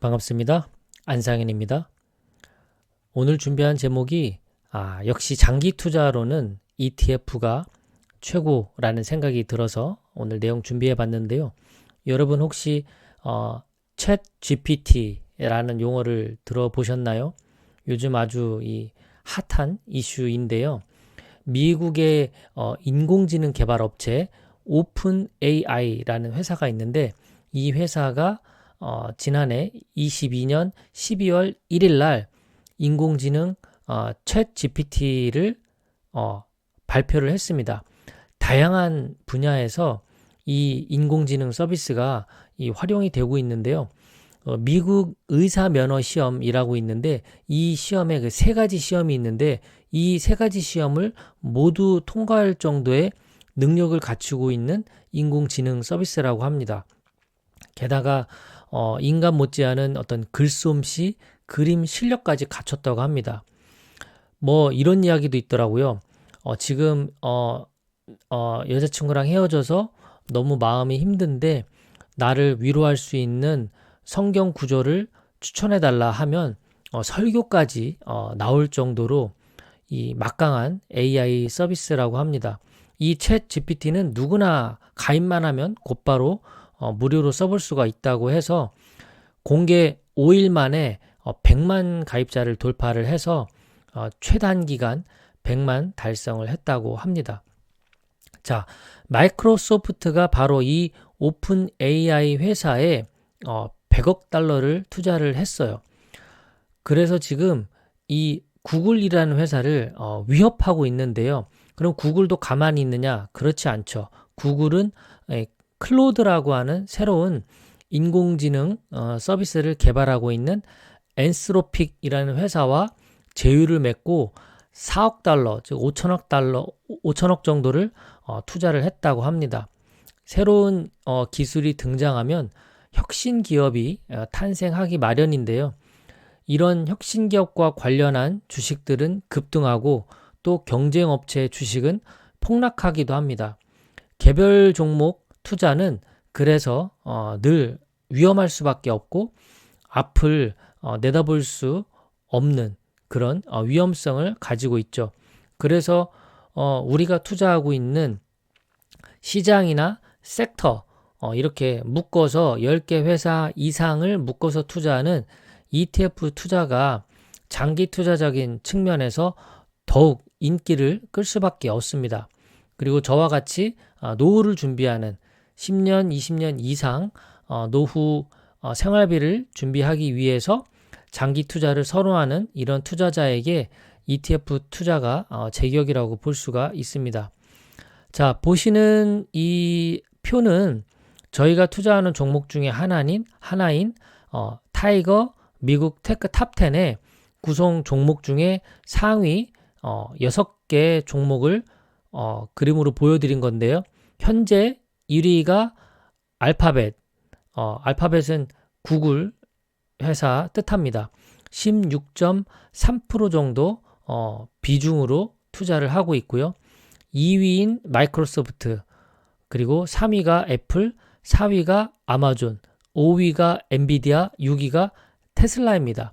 반갑습니다. 안상현입니다. 오늘 준비한 제목이 역시 장기 투자로는 ETF가 최고라는 생각이 들어서 오늘 내용 준비해 봤는데요. 여러분 혹시 챗 GPT라는 용어를 들어보셨나요? 요즘 아주 이 핫한 이슈인데요. 미국의 인공지능 개발 업체 오픈 AI라는 회사가 있는데 이 회사가 지난해 22년 12월 1일 날 인공지능 챗 GPT를 발표를 했습니다. 다양한 분야에서 이 인공지능 서비스가 활용이 되고 있는데요. 미국 의사 면허 시험이라고 있는데 이 시험에 그 세 가지 시험이 있는데 이 세 가지 시험을 모두 통과할 정도의 능력을 갖추고 있는 인공지능 서비스라고 합니다. 게다가 인간 못지않은 어떤 글솜씨, 그림 실력까지 갖췄다고 합니다. 뭐 이런 이야기도 있더라고요. 지금 여자친구랑 헤어져서 너무 마음이 힘든데 나를 위로할 수 있는 성경 구절을 추천해달라 하면 설교까지 나올 정도로 이 막강한 AI 서비스라고 합니다. 이 챗 GPT는 누구나 가입만 하면 곧바로 무료로 써볼 수가 있다고 해서 공개 5일 만에 100만 가입자를 돌파를 해서 최단기간 100만 달성을 했다고 합니다. 자, 마이크로소프트가 바로 이 오픈 AI 회사에 100억 달러를 투자를 했어요. 그래서 지금 이 구글이라는 회사를 위협하고 있는데요. 그럼 구글도 가만히 있느냐? 그렇지 않죠. 구글은 클로드라고 하는 새로운 인공지능 서비스를 개발하고 있는 엔스로픽이라는 회사와 제휴를 맺고 4억 달러, 즉 5천억 정도를 투자를 했다고 합니다. 새로운 기술이 등장하면 혁신 기업이 탄생하기 마련인데요. 이런 혁신 기업과 관련한 주식들은 급등하고 또 경쟁 업체의 주식은 폭락하기도 합니다. 개별 종목 투자는 그래서 늘 위험할 수밖에 없고 앞을 내다볼 수 없는 그런 위험성을 가지고 있죠. 그래서 우리가 투자하고 있는 시장이나 섹터 이렇게 묶어서 10개 회사 이상을 묶어서 투자하는 ETF 투자가 장기 투자적인 측면에서 더욱 인기를 끌 수밖에 없습니다. 그리고 저와 같이 노후를 준비하는 10년, 20년 이상 노후 생활비를 준비하기 위해서 장기 투자를 선호하는 이런 투자자에게 ETF 투자가 제격이라고 볼 수가 있습니다. 자, 보시는 이 표는 저희가 투자하는 종목 중에 하나인 타이거 미국 테크 탑10의 구성 종목 중에 상위 6개 종목을 그림으로 보여드린 건데요. 현재 1위가 알파벳, 알파벳은 구글 회사 뜻합니다. 16.3% 정도 비중으로 투자를 하고 있고요. 2위인 마이크로소프트, 그리고 3위가 애플, 4위가 아마존, 5위가 엔비디아, 6위가 테슬라입니다.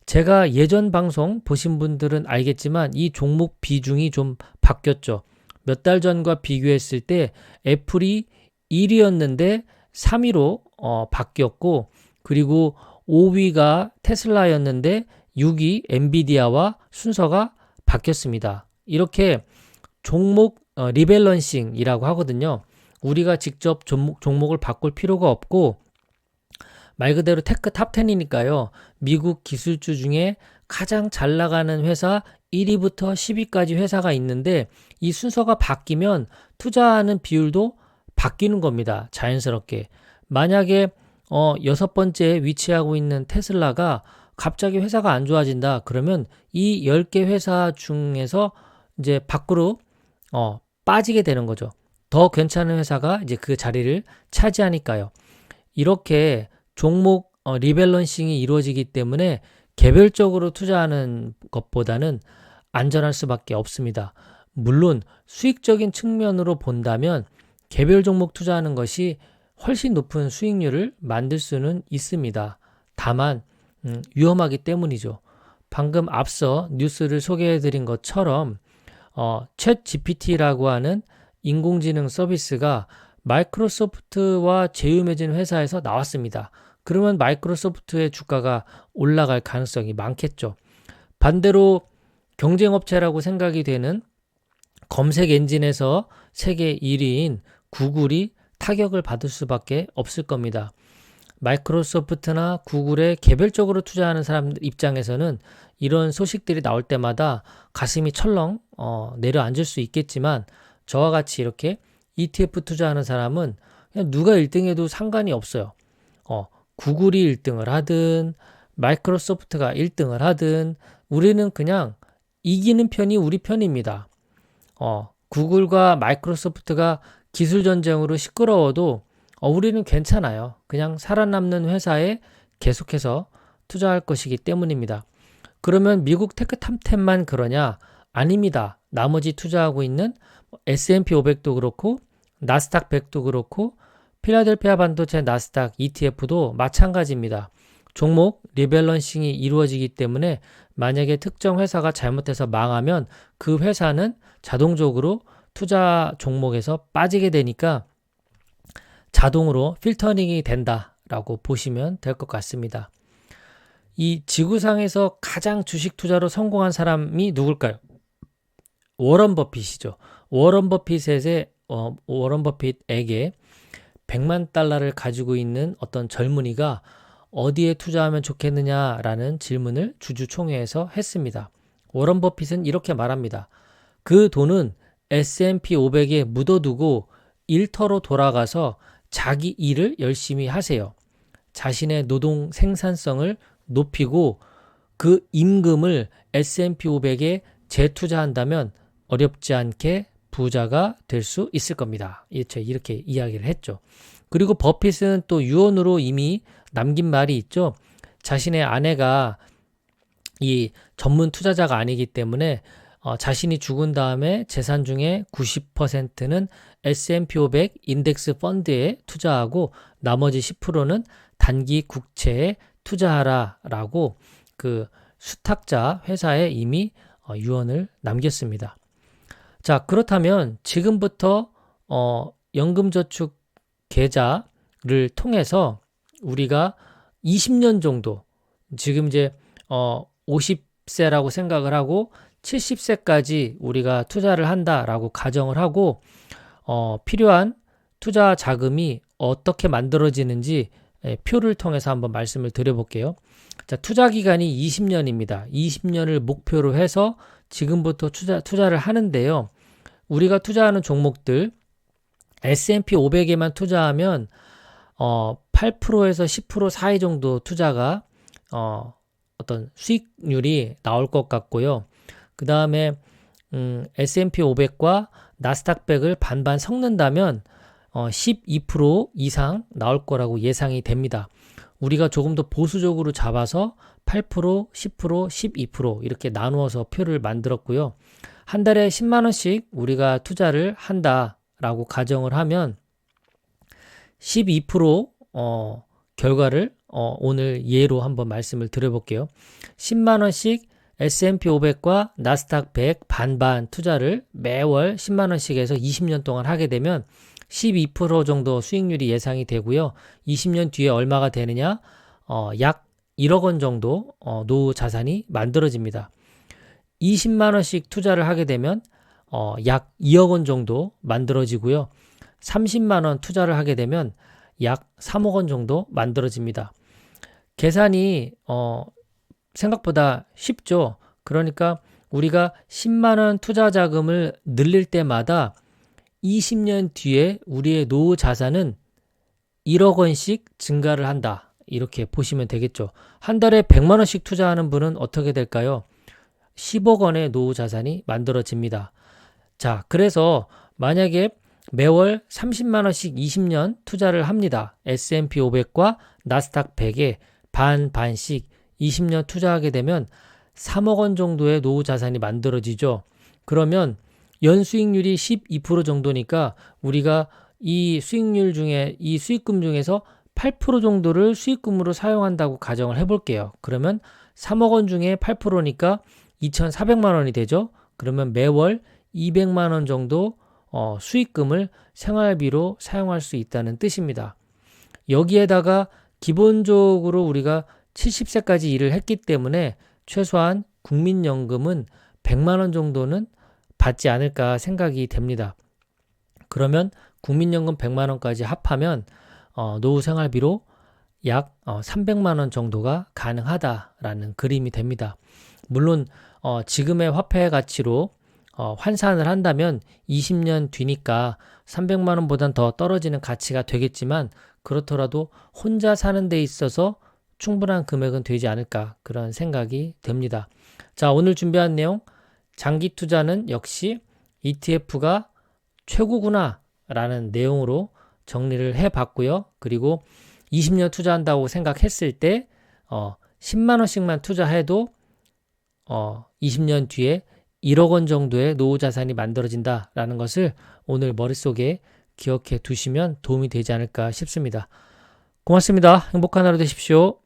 제가 예전 방송 보신 분들은 알겠지만 이 종목 비중이 좀 바뀌었죠. 몇 달 전과 비교했을 때 애플이 1위였는데 3위로 바뀌었고, 그리고 5위가 테슬라였는데 6위 엔비디아와 순서가 바뀌었습니다. 이렇게 종목 리밸런싱이라고 하거든요. 우리가 직접 종목을 바꿀 필요가 없고 말 그대로 테크 탑10이니까요. 미국 기술주 중에 가장 잘 나가는 회사 1위부터 10위까지 회사가 있는데 이 순서가 바뀌면 투자하는 비율도 바뀌는 겁니다. 자연스럽게. 만약에 6번째에 위치하고 있는 테슬라가 갑자기 회사가 안 좋아진다. 그러면 이 10개 회사 중에서 이제 밖으로 빠지게 되는 거죠. 더 괜찮은 회사가 이제 그 자리를 차지하니까요. 이렇게 종목 리밸런싱이 이루어지기 때문에 개별적으로 투자하는 것보다는 안전할 수밖에 없습니다. 물론 수익적인 측면으로 본다면 개별 종목 투자하는 것이 훨씬 높은 수익률을 만들 수는 있습니다. 다만 위험하기 때문이죠. 방금 앞서 뉴스를 소개해드린 것처럼 챗 GPT라고 하는 인공지능 서비스가 마이크로소프트와 제휴 맺은 회사에서 나왔습니다. 그러면 마이크로소프트의 주가가 올라갈 가능성이 많겠죠. 반대로 경쟁업체라고 생각이 되는 검색 엔진에서 세계 1위인 구글이 타격을 받을 수밖에 없을 겁니다. 마이크로소프트나 구글에 개별적으로 투자하는 사람들 입장에서는 이런 소식들이 나올 때마다 가슴이 철렁 내려앉을 수 있겠지만, 저와 같이 이렇게 ETF 투자하는 사람은 그냥 누가 1등해도 상관이 없어요. 구글이 1등을 하든 마이크로소프트가 1등을 하든 우리는 그냥 이기는 편이 우리 편입니다. 구글과 마이크로소프트가 기술 전쟁으로 시끄러워도 우리는 괜찮아요. 그냥 살아남는 회사에 계속해서 투자할 것이기 때문입니다. 그러면 미국 테크 탑10만 그러냐? 아닙니다. 나머지 투자하고 있는 S&P 500도 그렇고 나스닥 100도 그렇고 필라델피아 반도체 나스닥 ETF도 마찬가지입니다. 종목 리밸런싱이 이루어지기 때문에 만약에 특정 회사가 잘못해서 망하면 그 회사는 자동적으로 투자 종목에서 빠지게 되니까 자동으로 필터링이 된다라고 보시면 될 것 같습니다. 이 지구상에서 가장 주식 투자로 성공한 사람이 누굴까요? 워런 버핏이죠. 워런 버핏에게 100만 달러를 가지고 있는 어떤 젊은이가 어디에 투자하면 좋겠느냐라는 질문을 주주총회에서 했습니다. 워런 버핏은 이렇게 말합니다. 그 돈은 S&P 500에 묻어두고 일터로 돌아가서 자기 일을 열심히 하세요. 자신의 노동 생산성을 높이고 그 임금을 S&P 500에 재투자한다면 어렵지 않게 부자가 될 수 있을 겁니다. 이렇게 이야기를 했죠. 그리고 버핏은 또 유언으로 이미 남긴 말이 있죠. 자신의 아내가 이 전문 투자자가 아니기 때문에 자신이 죽은 다음에 재산 중에 90%는 S&P 500 인덱스 펀드에 투자하고 나머지 10%는 단기 국채에 투자하라라고 그 수탁자 회사에 이미 유언을 남겼습니다. 자, 그렇다면 지금부터 연금저축 계좌를 통해서 우리가 20년 정도, 지금 이제 50세라고 생각을 하고 70세까지 우리가 투자를 한다라고 가정을 하고 필요한 투자 자금이 어떻게 만들어지는지 표를 통해서 한번 말씀을 드려볼게요. 자, 투자 기간이 20년입니다. 20년을 목표로 해서 지금부터 투자를 하는데요. 우리가 투자하는 종목들 S&P 500에만 투자하면 8%에서 10% 사이 정도 투자가 어떤 수익률이 나올 것 같고요. 그 다음에 S&P 500과 나스닥 100을 반반 섞는다면 12% 이상 나올 거라고 예상이 됩니다. 우리가 조금 더 보수적으로 잡아서 8%, 10%, 12% 이렇게 나누어서 표를 만들었고요. 한 달에 10만 원씩 우리가 투자를 한다라고 가정을 하면 12% 결과를 오늘 예로 한번 말씀을 드려볼게요. 10만 원씩 S&P 500과 나스닥 100 반반 투자를 매월 10만 원씩 해서 20년 동안 하게 되면 12% 정도 수익률이 예상이 되고요. 20년 뒤에 얼마가 되느냐? 약 1억 원 정도 노후 자산이 만들어집니다. 20만 원씩 투자를 하게 되면 약 2억 원 정도 만들어지고요. 30만 원 투자를 하게 되면 약 3억 원 정도 만들어집니다. 계산이 생각보다 쉽죠. 그러니까 우리가 10만 원 투자 자금을 늘릴 때마다 20년 뒤에 우리의 노후 자산은 1억 원씩 증가를 한다. 이렇게 보시면 되겠죠. 한 달에 100만 원씩 투자하는 분은 어떻게 될까요? 10억 원의 노후 자산이 만들어집니다. 자, 그래서 만약에 매월 30만 원씩 20년 투자를 합니다. S&P 500과 나스닥 100에 반씩 20년 투자하게 되면 3억 원 정도의 노후 자산이 만들어지죠. 그러면 연수익률이 12% 정도니까 우리가 이 수익금 중에서 8% 정도를 수익금으로 사용한다고 가정을 해볼게요. 그러면 3억 원 중에 8%니까 2,400만 원이 되죠. 그러면 매월 200만 원 정도 수익금을 생활비로 사용할 수 있다는 뜻입니다. 여기에다가 기본적으로 우리가 70세까지 일을 했기 때문에 최소한 국민연금은 100만 원 정도는 받지 않을까 생각이 됩니다. 그러면 국민연금 100만 원까지 합하면 노후 생활비로 약 300만 원 정도가 가능하다라는 그림이 됩니다. 물론 지금의 화폐 가치로 환산을 한다면 20년 뒤니까 300만 원보단 더 떨어지는 가치가 되겠지만 그렇더라도 혼자 사는 데 있어서 충분한 금액은 되지 않을까 그런 생각이 됩니다. 자, 오늘 준비한 내용 장기 투자는 역시 ETF가 최고구나 라는 내용으로 정리를 해봤고요. 그리고 20년 투자한다고 생각했을 때 10만 원씩만 투자해도 20년 뒤에 1억 원 정도의 노후 자산이 만들어진다라는 것을 오늘 머릿속에 기억해 두시면 도움이 되지 않을까 싶습니다. 고맙습니다. 행복한 하루 되십시오.